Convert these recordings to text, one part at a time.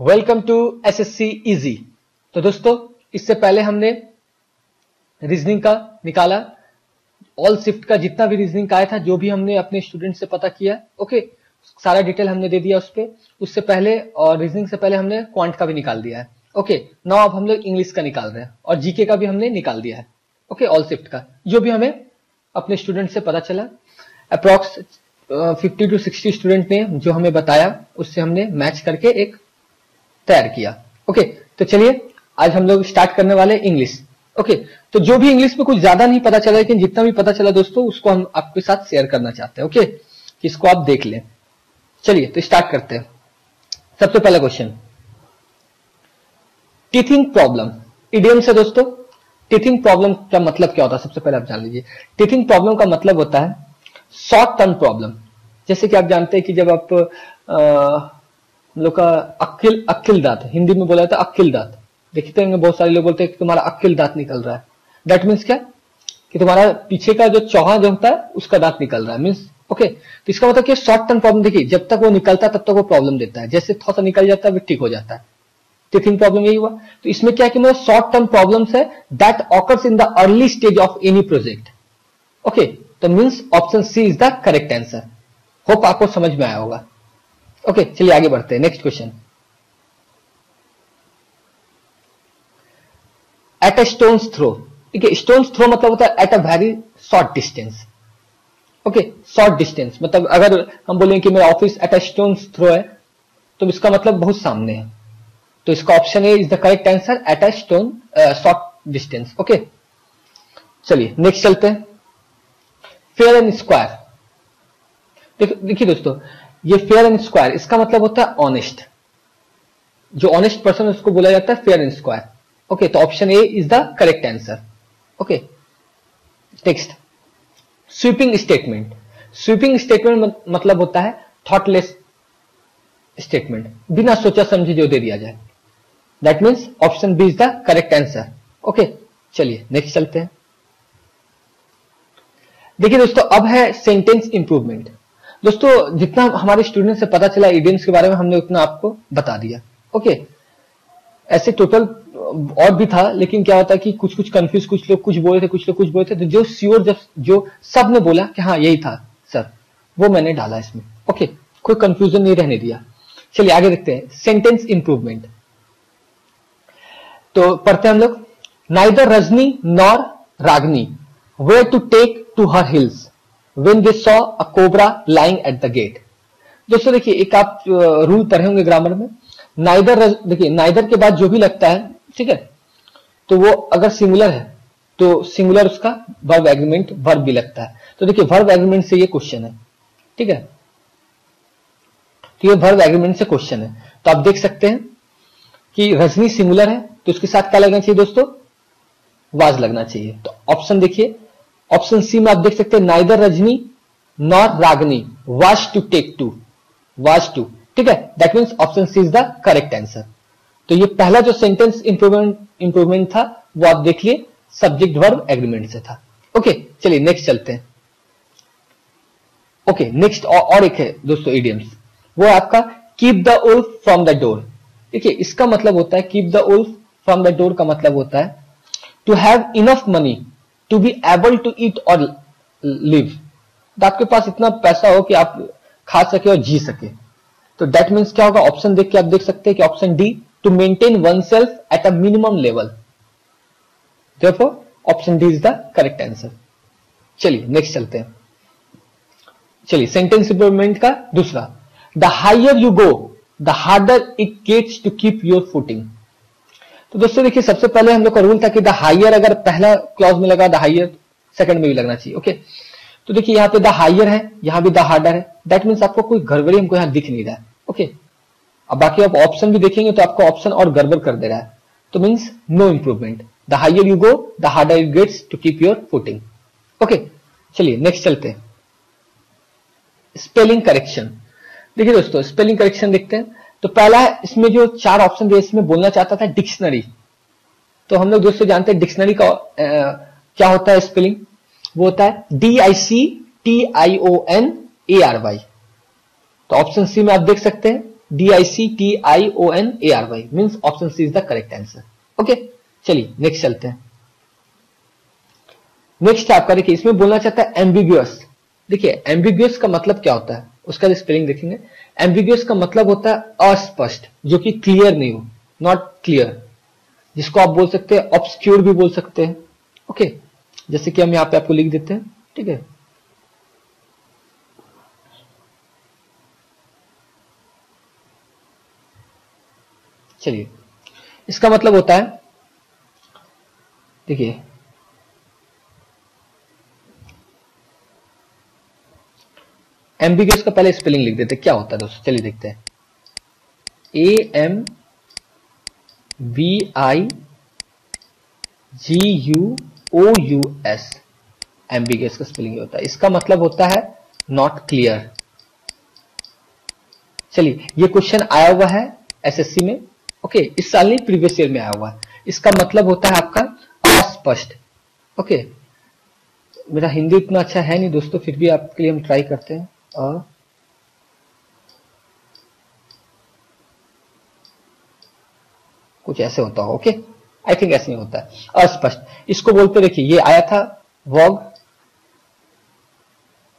Welcome to SSC easy. तो दोस्तों, इससे पहले हमने रीजनिंग का निकाला, ऑल शिफ्ट का जितना भी रीजनिंग का आया था, जो भी हमने अपने स्टूडेंट से पता किया, ओके, सारा डिटेल हमने दे दिया उस पे। उससे पहले और रीजनिंग से पहले हमने क्वांट का भी निकाल दिया है। ओके, नाउ अब हम लोग इंग्लिश का निकाल रहे हैं और जीके का भी हमने निकाल दिया है। ओके, ऑल शिफ्ट का जो भी हमें अपने स्टूडेंट से पता चला, अप्रॉक्स 50 to 60 स्टूडेंट ने जो हमें बताया, उससे हमने मैच करके एक तैयार किया। ओके, तो चलिए आज हम लोग स्टार्ट करने वाले इंग्लिश। ओके, तो जो भी इंग्लिश में कुछ ज्यादा नहीं पता चला, लेकिन जितना भी पता चला दोस्तों, उसको हम आपके साथ शेयर करना चाहते हैं। ओके, इसको आप देख लें। चलिए तो स्टार्ट करते हैं। सबसे पहला क्वेश्चन, टीथिंग प्रॉब्लम, इडियम से दोस्तों। टीथिंग प्रॉब्लम का मतलब क्या होता है, सबसे पहले आप जान लीजिए। टीथिंग प्रॉब्लम का मतलब होता है शॉर्ट टर्म प्रॉब्लम। जैसे कि आप जानते हैं कि जब आप लोग का अक्किल दांत, हिंदी में बोला जाता है अक्किल दांत, देखते हैं बहुत सारे लोग बोलते हैं कि तुम्हारा अक्किल दांत निकल रहा है। दैट मीन्स क्या कि तुम्हारा पीछे का जो चौहा जो होता है उसका दांत निकल रहा है, मीन्स ओके। तो इसका मतलब कि शॉर्ट टर्म प्रॉब्लम, देखिए जब तक वो निकलता है तब तक वो प्रॉब्लम देता है, जैसे थोड़ा सा निकल जाता है वो ठीक हो जाता है। टीथिंग प्रॉब्लम यही हुआ। तो इसमें क्या है कि मतलब शॉर्ट टर्म प्रॉब्लम्स है that occurs in the early stage of any project. Okay, तो means option C is the correct answer. Hope आपको समझ में आया होगा। ओके, चलिए आगे बढ़ते हैं। Next question, at a stone's throw. देखिए स्टोन्स थ्रो मतलब होता है at a very short distance. Okay, short distance मतलब अगर हम बोलेंगे कि मेरा office at a stone's throw है, तो इसका मतलब बहुत सामने है। तो इसका option A is the correct answer, at a stone short distance. Okay, चलिए नेक्स्ट चलते हैं। Fair and square. देखिए दोस्तों, ये फेयर एंड स्क्वायर इसका मतलब होता है ऑनेस्ट। जो ऑनेस्ट पर्सन है उसको बोला जाता है फेयर एंड स्क्वायर। ओके, तो option A is the correct answer. Okay, next, sweeping statement. Sweeping statement मतलब होता है थॉटलेस स्टेटमेंट, बिना सोचा समझे जो दे दिया जाए। That means option B is the correct answer. Okay, चलिए नेक्स्ट चलते हैं। देखिए दोस्तों, अब है सेंटेंस इंप्रूवमेंट। दोस्तों, जितना हमारे स्टूडेंट से पता चला इडियम्स के बारे में, हमने उतना आपको बता दिया। ओके, ऐसे टोटल और भी था, लेकिन क्या होता है कि कुछ कंफ्यूज, कुछ लोग कुछ बोले थे, कुछ लोग कुछ बोले थे, तो जो श्योर, जो सब ने बोला कि हाँ यही था सर, वो मैंने डाला इसमें। ओके, कोई कंफ्यूजन नहीं रहने दिया। चलिए आगे देखते हैं, सेंटेंस इंप्रूवमेंट। तो पढ़ते हैं हम लोग। Neither Rajni nor Ragini were to take to her heels when they saw a cobra lying at the gate। दोस्तों देखिए, एक आप रूल पढ़े होंगे ग्रामर में, नाइदर, देखिए नाइदर के बाद जो भी लगता है, ठीक है, तो वो अगर सिंगुलर है तो सिंगुलर उसका वर्ब एग्रीमेंट वर्ब भी लगता है। तो देखिए वर्ब एग्रीमेंट से ये क्वेश्चन है, ठीक है, तो ये वर्ब एग्रीमेंट से क्वेश्चन है। तो आप देख सकते हैं कि रजनी सिंगुलर है, तो उसके साथ क्या लगना चाहिए दोस्तों, वाज लगना चाहिए। तो ऑप्शन देखिए, ऑप्शन सी में आप देख सकते हैं neither Rajni nor Ragini was to take to, was to, ठीक है, that means option C is the correct answer. तो ये पहला जो सेंटेंस इंप्रूवमेंट था वो आप देखिए सब्जेक्ट वर्ब एग्रीमेंट से था। ओके, चलिए नेक्स्ट चलते हैं। ओके, नेक्स्ट और एक है दोस्तों इडियम्स, वो आपका keep the wolf from the door. देखिए इसका मतलब होता है, keep the wolf from the door का मतलब होता है to have enough money to be able to eat और लिव। तो आपके पास इतना पैसा हो कि आप खा सके और जी सके। तो दैट मीन्स क्या होगा, ऑप्शन देख के आप देख सकते हैं कि option D, to maintain oneself at a minimum level. Therefore option D is the correct answer. चलिए नेक्स्ट चलते हैं। चलिए सेंटेंस इंप्रूवमेंट का दूसरा, the higher you go the harder it gets to keep your footing. तो दोस्तों देखिए, सबसे पहले हम लोग का रूल था कि द हाइयर अगर पहला क्लॉज में लगा, द हाइयर सेकंड में भी लगना चाहिए। ओके, तो देखिए यहाँ पे द हाइयर है, यहाँ भी द हार्डर है, दैट मीन्स आपको कोई गड़बड़ी हमको यहाँ दिख नहीं रहा है। ओके, अब बाकी आप ऑप्शन भी देखेंगे तो आपको ऑप्शन और गड़बड़ कर दे रहा है, तो means no improvement. The higher you go the harder it gets to keep your footing. Okay, चलिए नेक्स्ट चलते हैं। Spelling correction. देखिए दोस्तों, स्पेलिंग करेक्शन देखते हैं। तो पहला इसमें जो चार ऑप्शन दिए, इसमें बोलना चाहता था डिक्शनरी। तो हम लोग दोस्तों जानते हैं डिक्शनरी का क्या होता है स्पेलिंग, वो होता है DICTIONARY। तो ऑप्शन सी में आप देख सकते हैं DICTIONARY means option C is the correct answer. Okay, चलिए नेक्स्ट चलते हैं। नेक्स्ट आपका देखिए, इसमें बोलना चाहता है एम्बिग्यूअस। देखिए एम्बिग्यूअस का मतलब क्या होता है, उसका स्पेलिंग देखेंगे। एम्बिग्यूअस का मतलब होता है अस्पष्ट, जो कि क्लियर नहीं हो, नॉट क्लियर, जिसको आप बोल सकते हैं ऑब्सक्यूर भी बोल सकते हैं। ओके, जैसे कि हम यहां पे आपको लिख देते हैं, ठीक है। चलिए, इसका मतलब होता है, देखिए एम्बिग्यूअस का पहले स्पेलिंग लिख देते हैं, क्या होता है दोस्तों, चलिए देखते हैं। AMBIGUOUS, एम्बिग्यूअस का स्पेलिंग होता है। इसका मतलब होता है नॉट क्लियर। चलिए, ये क्वेश्चन आया हुआ है एसएससी में, ओके, इस साल नहीं, प्रीवियस ईयर में आया हुआ है। इसका मतलब होता है आपका अस्पष्ट। ओके, मेरा हिंदी इतना अच्छा है नहीं दोस्तों, फिर भी आपके लिए हम ट्राई करते हैं। कुछ ऐसे होता हो, ओके, आई थिंक ऐसे नहीं होता है, अस्पष्ट। इसको बोलते, देखिए ये आया था वॉग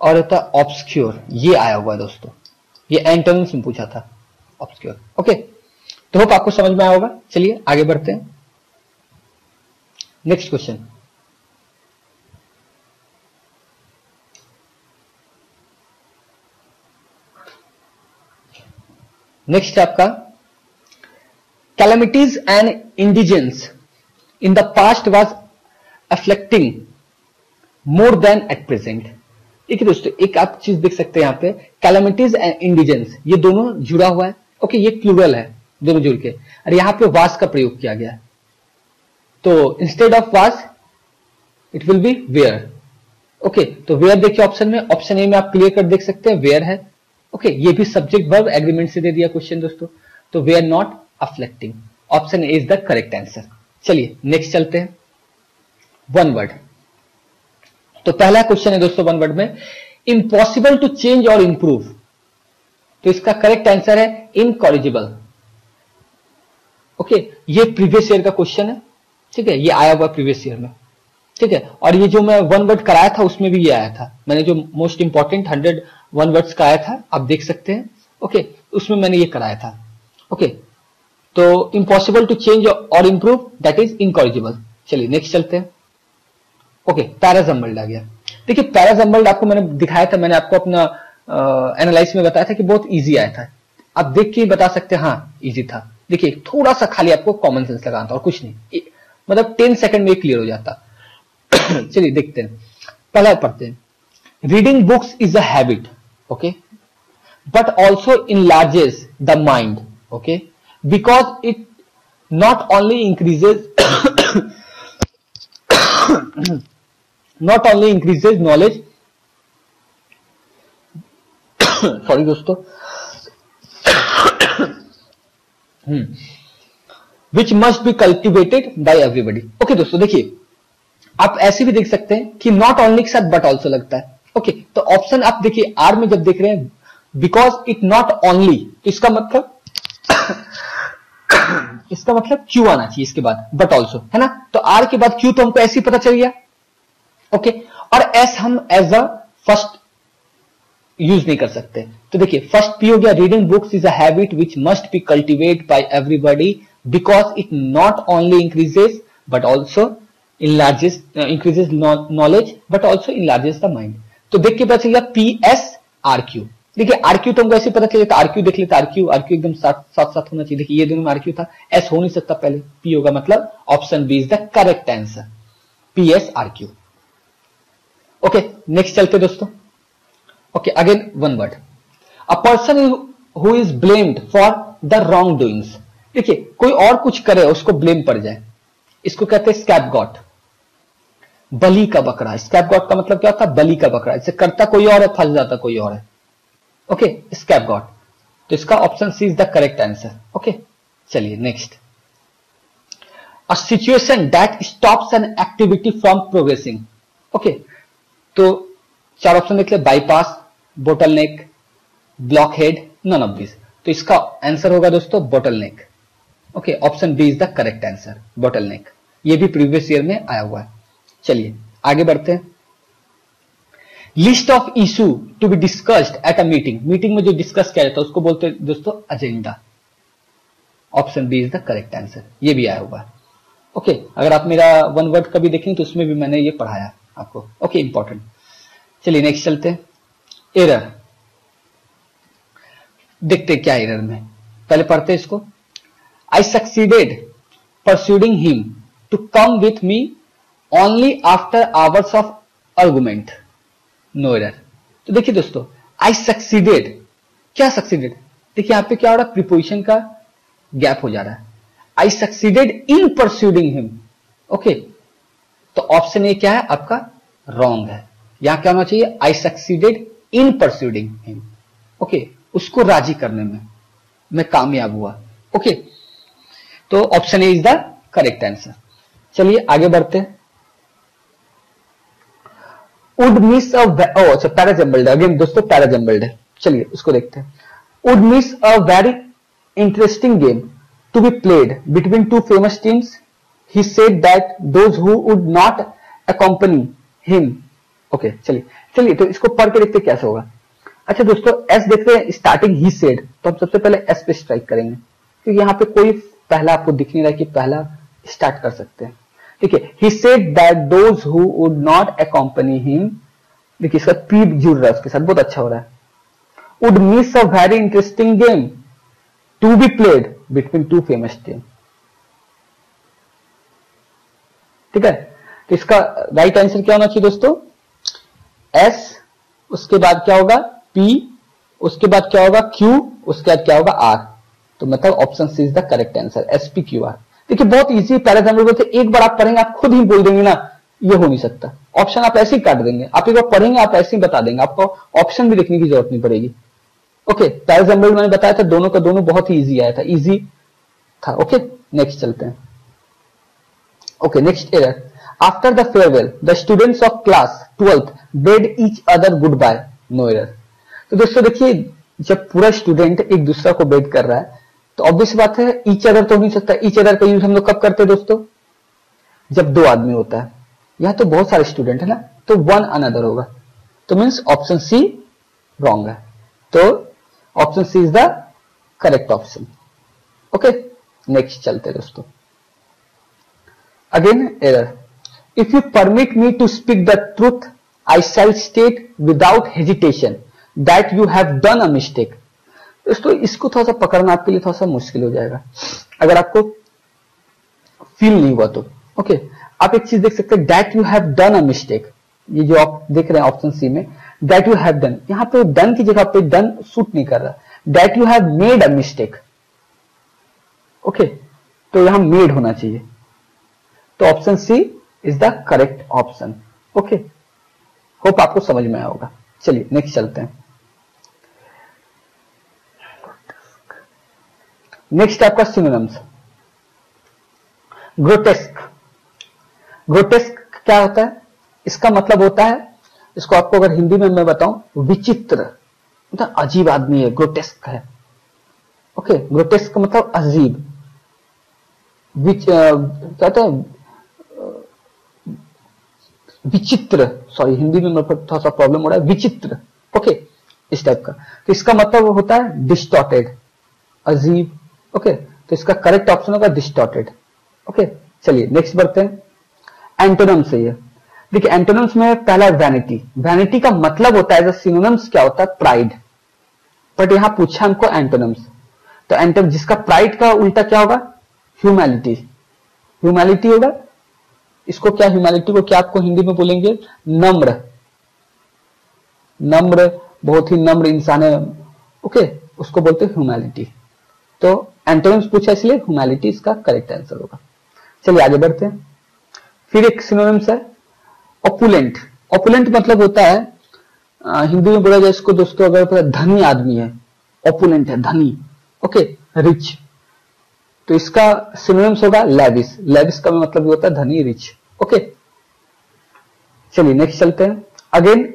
और होता ऑब्सक्योर, ये आया हुआ है दोस्तों, ये एंटोनिम्स में पूछा था, ऑब्सक्योर। ओके, तो होप आपको समझ में आया होगा। चलिए आगे बढ़ते हैं, नेक्स्ट क्वेश्चन। नेक्स्ट है आपका, calamities and indigence in the past was afflicting more than at present। देखिए दोस्तों, एक आप चीज देख सकते हैं यहां पे, calamities and indigence, ये दोनों जुड़ा हुआ है। ओके, ये प्लूरल है, दोनों जुड़ के, और यहां पे वास का प्रयोग किया गया है। तो instead of was it will be where. Okay, तो वेयर देखिए ऑप्शन में, ऑप्शन ए में आप क्लियर कर देख सकते हैं, वेयर है। ओके, ये भी सब्जेक्ट वर्ब एग्रीमेंट से दे दिया क्वेश्चन दोस्तों, तो were not afflicting, option A is the correct answer. चलिए नेक्स्ट चलते हैं, वन वर्ड। तो पहला क्वेश्चन है दोस्तों वन वर्ड में, इम्पॉसिबल टू चेंज और इंप्रूव, तो इसका करेक्ट आंसर है इनकॉरिजिबल। ओके, ये प्रीवियस ईयर का क्वेश्चन है, ठीक है, ये आया हुआ प्रीवियस ईयर में, ठीक है। और ये जो मैं वन वर्ड कराया था उसमें भी ये आया था, मैंने जो मोस्ट इंपॉर्टेंट 100 वन वर्ड्स का आया था, आप देख सकते हैं। ओके, उसमें मैंने ये कराया था। ओके, तो इम्पॉसिबल टू चेंज और इंप्रूव, दैट इज इनकॉरिजिबल। चलिए नेक्स्ट चलते हैं। ओके, पैराजम्बल्ड आ गया। देखिए पैराजम्बल्ड आपको मैंने दिखाया था, मैंने आपको अपना एनालाइज में बताया था कि बहुत इजी आया था, आप देख के बता सकते हैं हाँ इजी था। देखिए थोड़ा सा खाली आपको कॉमन सेंस लगाना था और कुछ नहीं, मतलब 10 सेकंड में क्लियर हो जाता। चलिए देखते हैं, पहला पढ़ते हैं। Reading books is a habit, okay, but also enlarges the mind, okay, because it not only increases knowledge sorry दोस्तों, which must be cultivated by everybody। Okay दोस्तों, देखिए आप ऐसे भी देख सकते हैं कि नॉट ओनली के साथ बट ऑल्सो लगता है। ओके, तो ऑप्शन आप देखिए आर में जब देख रहे हैं, बिकॉज इट नॉट ओनली, तो इसका मतलब इसका मतलब क्यू आना चाहिए इसके बाद, बट ऑल्सो, है ना। तो आर के बाद क्यू तो हमको ऐसे ही पता चल गया। ओके, और एस हम एज अ फर्स्ट यूज नहीं कर सकते। तो देखिए फर्स्ट पी हो गया, reading books is a habit which must be cultivate by everybody because it not only increases but also enlarges, increases knowledge but also enlarges the mind. तो देख के पता चल गया पी एस आर क्यू। देखिए RQ तो हमको ऐसे पता चले, आरक्यू देख लेते, आरक्यू एकदम साथ साथ होना चाहिए। देखिए ये दोनों में आरक्यू था, एस हो नहीं सकता, पहले पी होगा, मतलब option B is the correct answer, P S R Q. Okay next चलते दोस्तों। Okay again one word, a person who is blamed for the wrong doings. देखिए कोई और कुछ करे उसको ब्लेम पड़ जाए, इसको कहते हैं स्कैपगॉट, बलि का बकरा। स्कैपगॉट का मतलब क्या होता है, बलि का बकरा, इसे करता कोई और है, फंस जाता कोई और है। ओके, स्कैपगॉट, तो इसका option C is the correct answer. Okay चलिए next, a situation that stops an activity from progressing. Okay, तो चार ऑप्शन देख ले, bypass, bottleneck, blockhead, none of this. तो तो इसका आंसर होगा दोस्तों bottleneck. Okay, option B is the correct answer, bottleneck. ये भी प्रीवियस ईयर में आया हुआ है। चलिए आगे बढ़ते हैं। List of issue to be discussed at a meeting, meeting में जो डिस्कस किया जाता है उसको बोलते हैं दोस्तों agenda. Option B is the correct answer, ये भी आया हुआ है। ओके, अगर आप मेरा वन वर्ड का भी देखेंगे तो उसमें भी मैंने ये पढ़ाया आपको। Okay, important. चलिए नेक्स्ट चलते हैं। एरर, देखते क्या एरर में, पहले पढ़ते हैं इसको। I succeeded persuading him to come with me only after hours of argument, no error. तो देखिए दोस्तों, आई सक्सीडेड, क्या सक्सीडेड, देखिए यहां पे क्या हो रहा है, प्रीपोजिशन का गैप हो जा रहा है। आई सक्सीडेड इन परस्यूडिंग हिम। ओके, तो ऑप्शन ए क्या है आपका, रॉन्ग है। यहां क्या होना चाहिए, आई सक्सीडेड इन परस्यूडिंग हिम। ओके, उसको राजी करने में मैं कामयाब हुआ। ओके, तो option A is the correct answer. चलिए आगे बढ़ते हैं। वुड मिस अच्छा पैराजम्बल्ड, अगेन दोस्तों पैराजम्बल्ड है। चलिए उसको देखते हैं। Would miss a very interesting game to be played between two famous teams, he said that those who would not accompany him. Okay, चलिए तो इसको पढ़ के देखते कैसे होगा। अच्छा दोस्तों, एस देख रहे हैं स्टार्टिंग ही सेड, तो हम सबसे पहले एस पे स्ट्राइक करेंगे क्योंकि यहां पे कोई पहला आपको दिख नहीं रहा कि पहला स्टार्ट कर सकते हैं। ठीक है, ही said that those who would not accompany him, देखिए इसका पी जुड़ रहा है उसके साथ, बहुत अच्छा हो रहा है। Would miss a very interesting game to be played between two famous team. ठीक है, तो इसका राइट आंसर क्या होना चाहिए दोस्तों, एस, उसके बाद क्या होगा पी, उसके बाद क्या होगा क्यू, उसके बाद क्या होगा आर। तो मतलब option C is the correct answer, S P Q R. देखिए बहुत इजी पैराग्राफ बोलते, एक बार आप पढ़ेंगे आप खुद ही बोल देंगे ना, ये हो नहीं सकता। ऑप्शन आप ऐसे ही काट देंगे, आप एक बार पढ़ेंगे आप ऐसे ही बता देंगे, आपको ऑप्शन भी लिखने की जरूरत नहीं पड़ेगी। ओके, पैराग्राफ मैंने बताया था दोनों का दोनों बहुत ही इजी आया था, इजी था। ओके, नेक्स्ट चलते हैं। Okay, next error, after the farewell the students of class 12th bade each other goodbye, no error. तो दोस्तों देखिए, जब पूरा स्टूडेंट एक दूसरा को बेड कर रहा है तो ऑब्वियस बात है ईच अदर तो हो नहीं सकता। ईच अदर का यूज हम लोग कब करते हैं दोस्तों, जब दो आदमी होता है। यहां तो बहुत सारे स्टूडेंट है ना, तो वन अनदर होगा, तो मीन्स ऑप्शन सी रॉन्ग है। तो option C is the correct option. Okay, next चलते हैं दोस्तों। Again error, if you permit me to speak the truth I shall state without hesitation that you have done a mistake. दोस्तों इसको थोड़ा सा पकड़ना आपके लिए थोड़ा सा मुश्किल हो जाएगा अगर आपको फील नहीं हुआ तो। ओके, आप एक चीज देख सकते हैं, that you have done a mistake, ये जो आप देख रहे हैं ऑप्शन सी में, दैट यू हैव डन, यहां पे डन की जगह पे डन सूट नहीं कर रहा, that you have made a mistake. Okay, तो यहां मेड होना चाहिए, तो option C is the correct option. Okay, hope आपको समझ में आया होगा। चलिए नेक्स्ट चलते हैं। नेक्स्ट आपका सिनोनिम्स, ग्रोटेस्क। ग्रोटेस्क क्या होता है, इसका मतलब होता है, इसको आपको अगर हिंदी में मैं बताऊं, विचित्र, मतलब अजीब आदमी है, ग्रोटेस्क है। ओके, ग्रोटेस्क का मतलब अजीब, कहते हैं विचित्र, सॉरी हिंदी में थोड़ा सा प्रॉब्लम हो रहा है, विचित्र। ओके, इस टाइप का, तो इसका मतलब होता है डिस्टॉर्टेड, अजीब। ओके, तो इसका करेक्ट ऑप्शन होगा डिस्टॉर्टेड। ओके, चलिए नेक्स्ट बढ़ते हैं। एंटोनिम्स है ये, देखिए एंटोनिम्स में पहला वैनिटी। वैनिटी का मतलब होता है, सिनोनिम्स क्या होता है, प्राइड, बट यहां पूछा हमको एंटोनिम्स, तो एंटोनिम्स जिसका प्राइड का उल्टा क्या होगा, ह्यूमैलिटी। ह्यूमैलिटी होगा, इसको क्या, ह्यूमैलिटी को क्या आपको हिंदी में बोलेंगे, नम्र, नम्र, बहुत ही नम्र इंसान है। ओके, उसको बोलते हैं ह्यूमैलिटी। तो एंटोनिम्स पूछा इसलिए ह्यूमैलिटी इसका करेक्ट आंसर होगा। चलिए आगे बढ़ते हैं। फिर एक सिनोनिम्स है ऑपुलेंट। ऑपुलेंट मतलब होता है, हिंदी में बोला जाए इसको दोस्तों, अगर धनी आदमी है, ऑपुलेंट है, धनी। ओके, रिच, तो इसका सिनोनिम्स होगा लेविश। लेविश का मतलब होता है धनी, रिच। ओके, चलिए नेक्स्ट चलते हैं। अगेन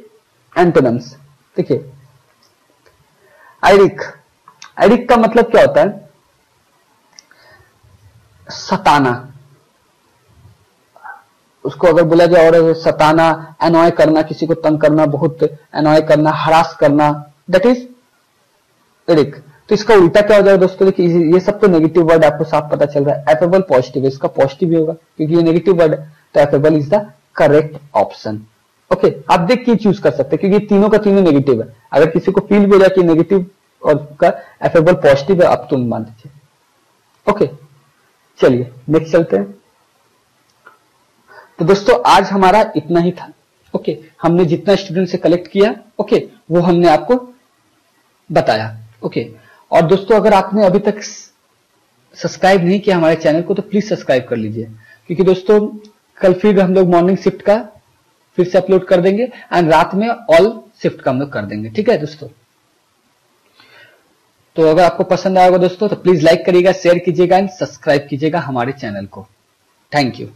एंटोनिम्स, देखिए आयरिक, एडिक्ट का मतलब क्या होता है? सताना। उसको अगर बोला जाए और सताना, एनॉय करना, किसी को तंग करना, बहुत एनॉय करना, हरास करना, दैट इज एडिक्ट। तो इसका उल्टा क्या हो जाएगा दोस्तों? देखिए ये सब तो नेगेटिव वर्ड आपको साफ पता चल रहा है। एफेबल पॉजिटिव है, इसका पॉजिटिव ही होगा क्योंकि ये नेगेटिव वर्ड है, तो affable is the correct option. Okay, आप देख के चूज कर सकते हैं क्योंकि तीनों का तीनों नेगेटिव है। अगर किसी को फील भी हो जाए कि नेगेटिव और का एफेबल पॉजिटिव है, आप तुम मान लीजिए। ओके, चलिए नेक्स्ट चलते हैं। तो दोस्तों आज हमारा इतना ही था। ओके, हमने जितना स्टूडेंट से कलेक्ट किया, ओके, वो हमने आपको बताया। ओके, और दोस्तों अगर आपने अभी तक सब्सक्राइब नहीं किया हमारे चैनल को तो प्लीज सब्सक्राइब कर लीजिए, क्योंकि दोस्तों कल फिर हम लोग मॉर्निंग शिफ्ट का फिर से अपलोड कर देंगे एंड रात में ऑल शिफ्ट का हम लोग कर देंगे। ठीक है दोस्तों, तो अगर आपको पसंद आएगा दोस्तों तो प्लीज लाइक करिएगा, शेयर कीजिएगा एंड सब्सक्राइब कीजिएगा हमारे चैनल को। Thank you.